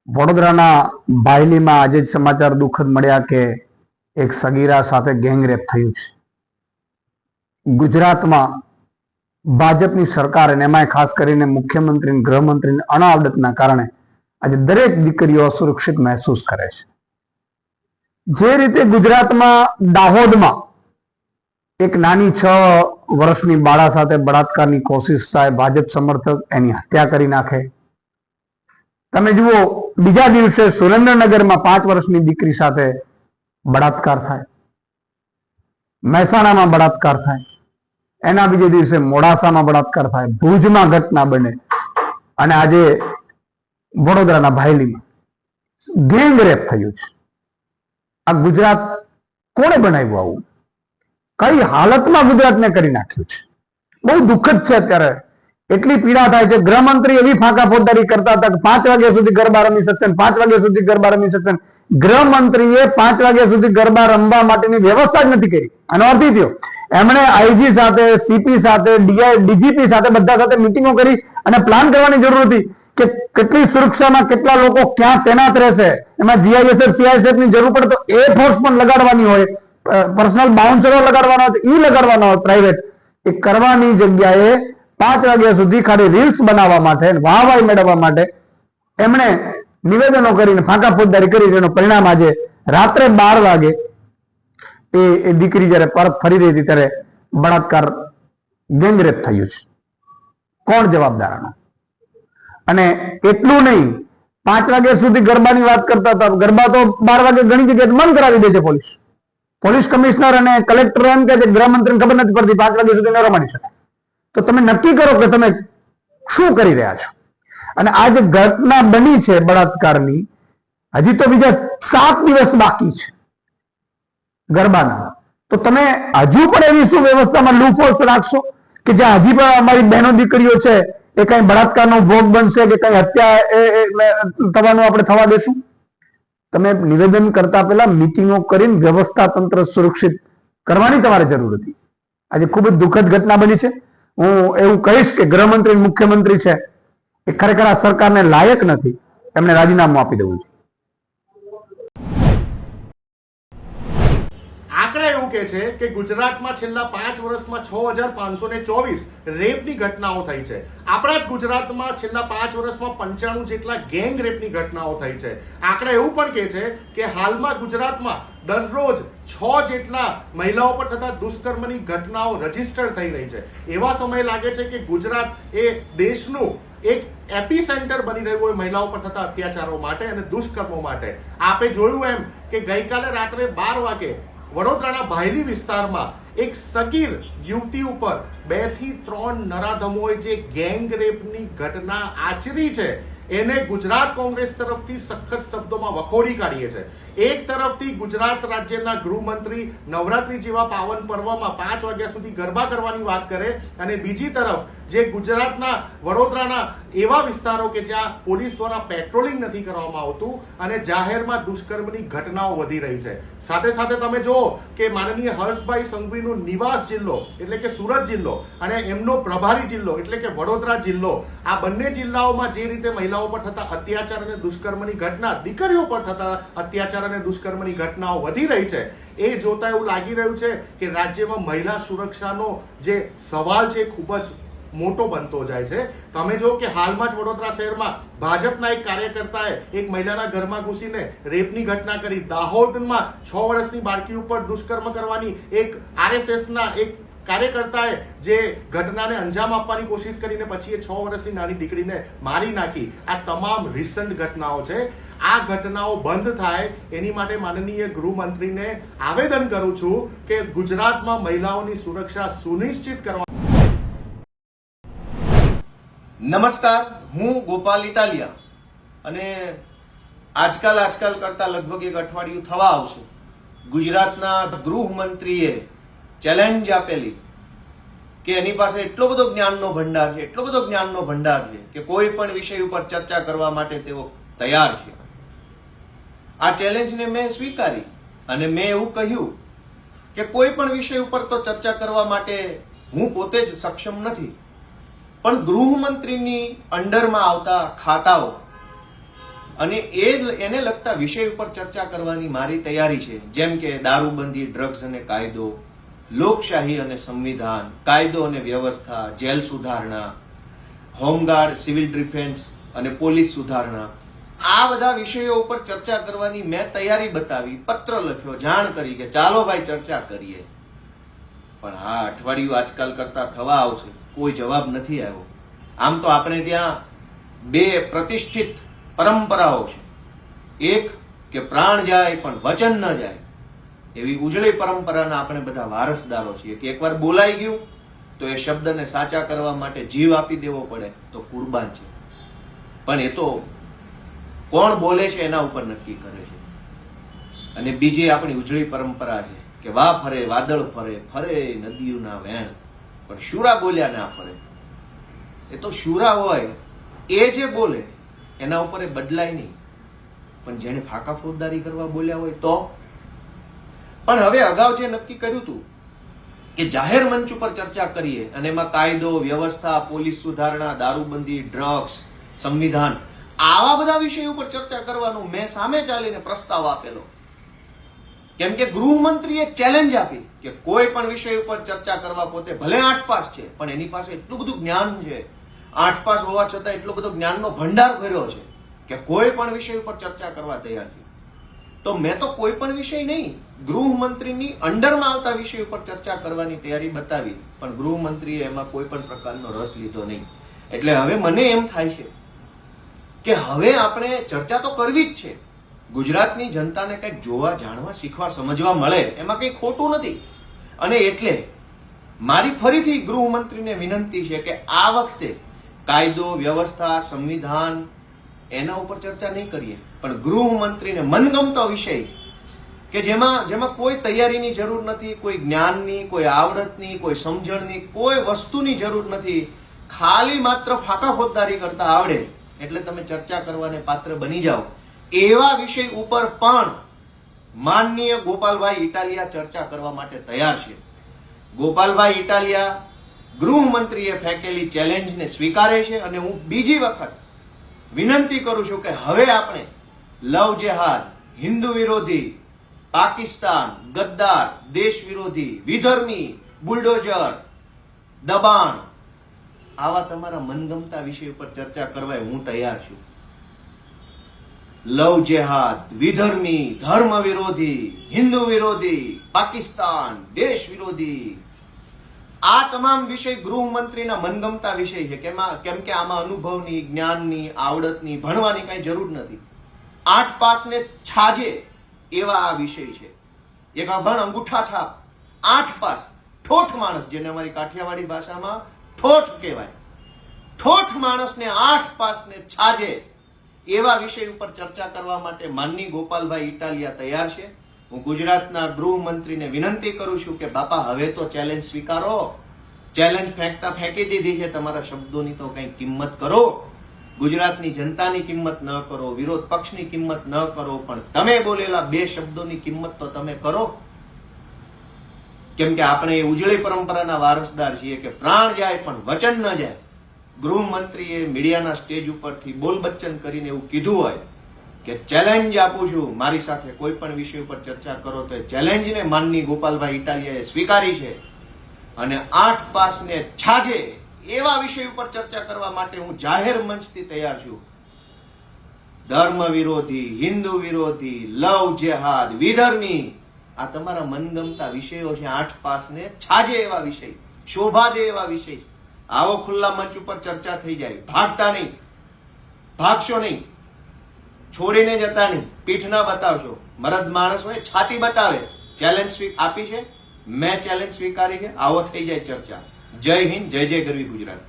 વડોદરાના બાયલીમાં આજે જ સમાચાર દુઃખદ મળ્યા કે એક સગીરા સાથે ગેંગરેપ થયું છે. ગુજરાતમાં ભાજપની સરકાર અને એમાંય ખાસ કરીને મુખ્યમંત્રી ગૃહમંત્રીની અણાવડતના કારણે આજે દરેક દીકરીઓ અસુરક્ષિત મહેસૂસ કરે છે. જે રીતે ગુજરાતમાં દાહોદમાં એક નાની 6 વર્ષની બાળા સાથે બળાત્કારની કોશિશ થાય, ભાજપ સમર્થક એની હત્યા કરી નાખે. તમે જુઓ, બીજા દિવસે સુરેન્દ્રનગરમાં 5 વર્ષની દીકરી સાથે બળાત્કાર થાય, મહેસાણામાં બળાત્કાર થાય, એના બીજે દિવસે મોડાસામાં બળાત્કાર થાય, ભુજમાં ઘટના બને અને આજે વડોદરાના ભાયલીમાં ગેંગરેપ થયું છે. આ ગુજરાત કોણે બનાવ્યું? આવું કઈ હાલતમાં ગુજરાતને કરી નાખ્યું છે? બહુ દુઃખદ છે. અત્યારે એટલી પીડા થાય છે. ગૃહમંત્રી એવી ફાંકા ફોડદારી કરતા હતા કે 5 વાગ્યા સુધી ગરબા રમી શકશે, 5 વાગ્યા સુધી ગરબા રમી શકશે. ગૃહમંત્રીએ 5 વાગ્યા સુધી ગરબા રમવા માટેની વ્યવસ્થા જ નથી કરી. આનો અર્થ થયો એમણે આઈજી સાથે, સીપી સાથે, ડીજીપી સાથે બધા સાથે મિટિંગો કરી અને પ્લાન કરવાની જરૂર હતી કે કેટલી સુરક્ષામાં કેટલા લોકો ક્યાં તૈનાત રહેશે. એમાં જીઆઈએસએફ, સીઆઈએસએફ ની જરૂર પડે તો એ ફોર્સ પણ લગાડવાની હોય, પર્સનલ બાઉન્સરો લગાડવાના હોય, ઈ લગાડવાના હોય પ્રાઇવેટ. એ કરવાની જગ્યાએ 5 વાગ્યા સુધી ખાલી રીલ્સ બનાવવા માટે, વાહવાહી મેળવવા માટે એમણે નિવેદનો કરીને ફાંકા ફોજદારી કરી. એનું પરિણામ આજે રાત્રે 12 વાગે એ દીકરી જયારે પરત ફરી રહી હતી ત્યારે બળાત્કાર, ગેંગરેપ થયું છે. કોણ જવાબદાર આનો? અને એટલું નહીં, 5 વાગ્યા સુધી ગરબાની વાત કરતા હતા. ગરબા તો 12 વાગે ઘણી જગ્યાએ બંધ કરાવી દે છે પોલીસ કમિશનર અને કલેક્ટર એમ કે ગૃહમંત્રીને ખબર નથી પડતી 5 વાગ્યા સુધી ન રમાડી શકાય. તો તમે નક્કી કરો કે તમે શું કરી રહ્યા છો. અને આ જે ઘટના બની છે બળાત્કારની, હજી તો બીજા 7 દિવસ બાકી છે ગરબાના. તો તમે હજુ પણ એવી શું વ્યવસ્થામાં લૂફોસ રાખશો કે જ્યાં હજી પણ અમારી બહેનો દીકરીઓ છે એ કઈ બળાત્કારનો ભોગ બનશે કે કઈ હત્યા થવાનું આપણે થવા દેશું? તમે નિવેદન કરતા પહેલા મિટિંગો કરીને વ્યવસ્થા તંત્ર સુરક્ષિત કરવાની તમારે જરૂર હતી. આજે ખૂબ જ દુઃખદ ઘટના બની છે. હું એવું કહીશ કે ગૃહમંત્રી, મુખ્યમંત્રી છે એ ખરેખર આ સરકારને લાયક નથી. એમને રાજીનામું આપી દેવું છે. આંકડા એવું કે છે કે ગુજરાતમાં છેલ્લા 5 વર્ષમાં 6524 રેપની ઘટનાઓ થઈ છે. આપણા જ ગુજરાતમાં છેલ્લા 5 વર્ષમાં 95 જેટલા ગેંગ રેપની ઘટનાઓ થઈ છે. આંકડા એવું પણ કે છે કે હાલમાં ગુજરાતમાં દરરોજ 6 જેટલા મહિલાઓ પર થતા દુષ્કર્મની ઘટનાઓ રજીસ્ટર થઈ રહી છે. એવા સમય લાગે છે કે ગુજરાત એ દેશનું એક એપી સેન્ટર બની રહ્યું હોય મહિલાઓ પર થતા અત્યાચારો માટે અને દુષ્કર્મો માટે. આપે જોયું એમ કે ગઈકાલે રાત્રે 12 વાગે વડોદરાના ભાયલી વિસ્તારમાં એક સગીર યુવતી ઉપર 2 થી 3 નરાધમોએ જે ગેંગ રેપની ઘટના આચરી છે એને ગુજરાત કોંગ્રેસ તરફથી સખત શબ્દોમાં વખોડી કાઢીએ છે. એક તરફથી ગુજરાત રાજ્યના ગૃહમંત્રી નવરાત્રી જેવા પાવન પર્વમાં 5 વાગ્યા સુધી ગરબા કરવાની વાત કરે અને બીજી તરફ જે ગુજરાતના વડોદરાના એવા વિસ્તારો કે જ્યાં પોલીસ દ્વારા પેટ્રોલિંગ નથી કરવામાં આવતું અને જાહેરમાં દુષ્કર્મની ઘટનાઓ વધી રહી છે. સાથે સાથે તમે જુઓ કે માનનીય હર્ષભાઈ સંઘવીનો નિવાસ જિલ્લો એટલે કે સુરત જિલ્લો અને એમનો પ્રભારી જિલ્લો એટલે કે વડોદરા જિલ્લો, આ બંને જિલ્લાઓમાં જે રીતે મહિલાઓ પર થતા અત્યાચાર અને દુષ્કર્મની ઘટના, દીકરીઓ પર થતા અત્યાચાર અને દુષ્કર્મની ઘટનાઓ વધી રહી છે, એ જોતા એવું લાગી રહ્યું છે કે રાજ્યમાં મહિલા સુરક્ષાનો જે સવાલ છે ખૂબ જ મોટો બનતો જાય છે. તમે જો કે હાલમાં જ વડોદરા શહેરમાં ભાજપના એક કાર્યકર્તાએ એક મહિલાના ઘરમાં ઘૂસીને રેપની ઘટના કરી. દાહોદમાં 6 વર્ષની બાળકી ઉપર દુષ્કર્મ કરવાની એક આરએસએસના એક કાર્યકર્તાએ જે ઘટનાને અંજામ આપવાની કોશિશ કરીને પછી એ 6 વર્ષની નાની દીકરીને મારી નાખી. આ તમામ રિસન્ટ ઘટનાઓ છે. આ ઘટનાઓ બંધ થાય એની માટે માનનીય ગૃહમંત્રીને આવેદન કરું છું કે ગુજરાતમાં મહિલાઓની સુરક્ષા સુનિશ્ચિત કરવા. નમસ્કાર, હું ગોપાલ ઇટાલિયા અને આજકાલ કરતા લગભગ 1 અઠવાડિયું થવા આવશે ગુજરાતના ગૃહમંત્રીએ ચેલેન્જ આપેલી કે એની પાસે એટલો બધો જ્ઞાનનો ભંડાર છે કે કોઈ પણ વિષય ઉપર ચર્ચા કરવા માટે તેઓ તૈયાર છે. આ ચેલેન્જને મેં સ્વીકારી અને મેં એવું કહ્યું કે કોઈ પણ વિષય ઉપર તો ચર્ચા કરવા માટે હું પોતે જ સક્ષમ નથી, પણ ગૃહમંત્રીની અંડરમાં આવતા ખાતાઓ અને એને લગતા વિષય ઉપર ચર્ચા કરવાની મારી તૈયારી છે, જેમ કે દારૂબંધી, ડ્રગ્સ અને કાયદો, લોકશાહી અને સંવિધાન, કાયદો અને વ્યવસ્થા, જેલ સુધારણા, હોમગાર્ડ, સિવિલ ડિફેન્સ અને પોલીસ સુધારણા. આ બધા વિષયો ઉપર ચર્ચા કરવાની મેં તૈયારી બતાવી, પત્ર લખ્યો, જાણ કરી કે ચાલો ભાઈ ચર્ચા કરીએ. પણ આ અઠવાડિયું આજકાલ કરતા થવા આવશે, કોઈ જવાબ નથી આવ્યો. આમ તો આપણે ત્યાં બે પ્રતિષ્ઠિત પરંપરાઓ છે. એક કે પ્રાણ જાય પણ વચન ન જાય, એવી ઉજળી પરંપરાના આપણે બધા વારસદારો છીએ કે એકવાર બોલાઈ ગયું તો એ શબ્દને સાચા કરવા માટે જીવ આપી દેવો પડે તો કુરબાન છે. પણ એ તો કોણ બોલે છે એના ઉપર નક્કી કરે છે. અને બીજી આપણી ઉજળી પરંપરા છે કે વા ફરે વાદળ ફરે, ફરે નદીઓના વેણ, પણ શુરા બોલ્યા ના ફરે. એ તો શુરા હોય એ જે બોલે એના ઉપર એ બદલાય નહીં, પણ જેને ફાકા ફોજદારી કરવા બોલ્યા હોય તો. પણ હવે અગાઉ જે નક્કી કર્યું હતું કે જાહેર મંચ ઉપર ચર્ચા કરીએ અને એમાં કાયદો, વ્યવસ્થા, પોલીસ સુધારણા, દારૂબંધી, ડ્રગ્સ, સંવિધાન, આવા બધા વિષયો ઉપર ચર્ચા કરવાનો મેં સામે ચાલીને પ્રસ્તાવ આપેલો. કેમ કે ગૃહમંત્રીએ ચેલેન્જ આપી કે કોઈ પણ વિષય ઉપર ચર્ચા કરવા, પોતે ભલે 8 પાસ છે પણ એની પાસે એટલું બધું જ્ઞાન છે, 8 પાસ હોવા છતાં એટલો બધો જ્ઞાનનો ભંડાર કર્યો છે કે કોઈ પણ વિષય ઉપર ચર્ચા કરવા તૈયાર છે. તો મેં તો કોઈ પણ વિષય નહીં, ગૃહમંત્રીની અંડરમાં આવતા વિષય ઉપર ચર્ચા કરવાની તૈયારી બતાવી, પણ ગૃહમંત્રીએ એમાં કોઈ પણ પ્રકારનો રસ લીધો નહીં. એટલે હવે મને એમ થાય છે કે હવે આપણે ચર્ચા તો કરવી જ છે. ગુજરાતની જનતાને કંઈક જોવા, જાણવા, શીખવા, સમજવા મળે એમાં કંઈ ખોટું નથી. અને એટલે મારી ફરીથી ગૃહમંત્રીને વિનંતી છે કે આ વખતે કાયદો, વ્યવસ્થા, સંવિધાન એના ઉપર ચર્ચા નહીં કરીએ, પણ ગૃહમંત્રીને મનગમતો વિષય કે જેમાં કોઈ તૈયારીની જરૂર નથી, કોઈ જ્ઞાનની, કોઈ આવડતની, કોઈ સમજણની, કોઈ વસ્તુની જરૂર નથી, ખાલી માત્ર ફાકા ફોજદારી કરતા આવડે એટલે તમે ચર્ચા કરવાને પાત્ર બની જાઓ, એવા વિષય ઉપર પણ માનનીય ગોપાલભાઈ ઇટાલિયા ચર્ચા કરવા માટે તૈયાર છે. ગોપાલભાઈ ઇટાલિયા ગૃહમંત્રીએ ફેંકેલી ચેલેન્જને સ્વીકારે છે અને હું બીજી વખત વિનંતી કરું છું કે હવે આપણે લવ જેહાદ, હિન્દુ વિરોધી, પાકિસ્તાન, ગદ્દાર, દેશ વિરોધી, વિધર્મી, બુલડોઝર, દબાણ, આવા તમારા મનગમતા વિષય ઉપર ચર્ચા કરવા હું તૈયાર છું. લવ જેહાદ, વિધર્મી, ધર્મ વિરોધી, હિન્દુ વિરોધી, પાકિસ્તાન, દેશ વિરોધી, આ તમામ વિષય ગૃહમંત્રીના મનગમતા વિષય છે. કેમ કે આમાં અનુભવની, જ્ઞાનની, આવડતની, ભણવાની કઈ જરૂર નથી. 8 પાસને છાજે એવા આ વિષય છે. એક અભણ અંગૂઠા છાપ 8 પાસ ઠોઠ માણસ, જેને અમારી કાઠિયાવાડી ભાષામાં ઠોઠ કહેવાય, ઠોઠ માણસને 8 પાસને છાજે એવા વિષય ઉપર ચર્ચા કરવા માટે માનની ગોપાલભાઈ ઇટાલિયા તૈયાર છે. હું ગુજરાતના ગૃહમંત્રીને વિનંતી કરું છું કે બાપા હવે તો ચેલેન્જ સ્વીકારો. ચેલેન્જ ફેંકતા ફેંકી દીધી છે, તમારા શબ્દોની તો કંઈ કિંમત કરો. ગુજરાતની જનતાની કિંમત ન કરો, વિરોધ પક્ષની કિંમત ન કરો, પણ તમે બોલેલા 2 શબ્દોની કિંમત તો તમે કરો. કેમ કે આપણે એ ઉજળી પરંપરાના વારસદાર છીએ કે પ્રાણ જાય પણ વચન ન જાય. ગૃહમંત્રીએ મીડિયાના સ્ટેજ ઉપરથી બોલબચ્ચન કરીને એવું કીધું હોય કે ચેલેન્જ આપું છું, મારી સાથે કોઈ પણ વિષય ઉપર ચર્ચા કરો, તો એ ચેલેન્જને માનની ગોપાલભાઈ ઇટાલિયાએ સ્વીકારી છે. અને 8 પાસને છાજે એવા વિષય ઉપર ચર્ચા કરવા માટે હું જાહેર મંચથી તૈયાર છું. ધર્મ વિરોધી, હિન્દુ વિરોધી, લવ જેહાદ, વિધર્મી, આ તમારા મનગમતા વિષયો છે. 8 પાસને છાજે એવા વિષય, શોભા દે એવા વિષય. આવો ખુલ્લા મંચ ઉપર ચર્ચા થઈ જાય. ભાગતા નહીં, ભાગશો નહીં, છોડીને જતા નહીં, પીઠ ના બતાવશો. મરદ માણસ હોય છાતી બતાવે. ચેલેન્જ આપી છે, મેં ચેલેન્જ સ્વીકારી છે, આવો થઈ જાય ચર્ચા. જય હિન્દ, જય જય ગરવી ગુજરાત.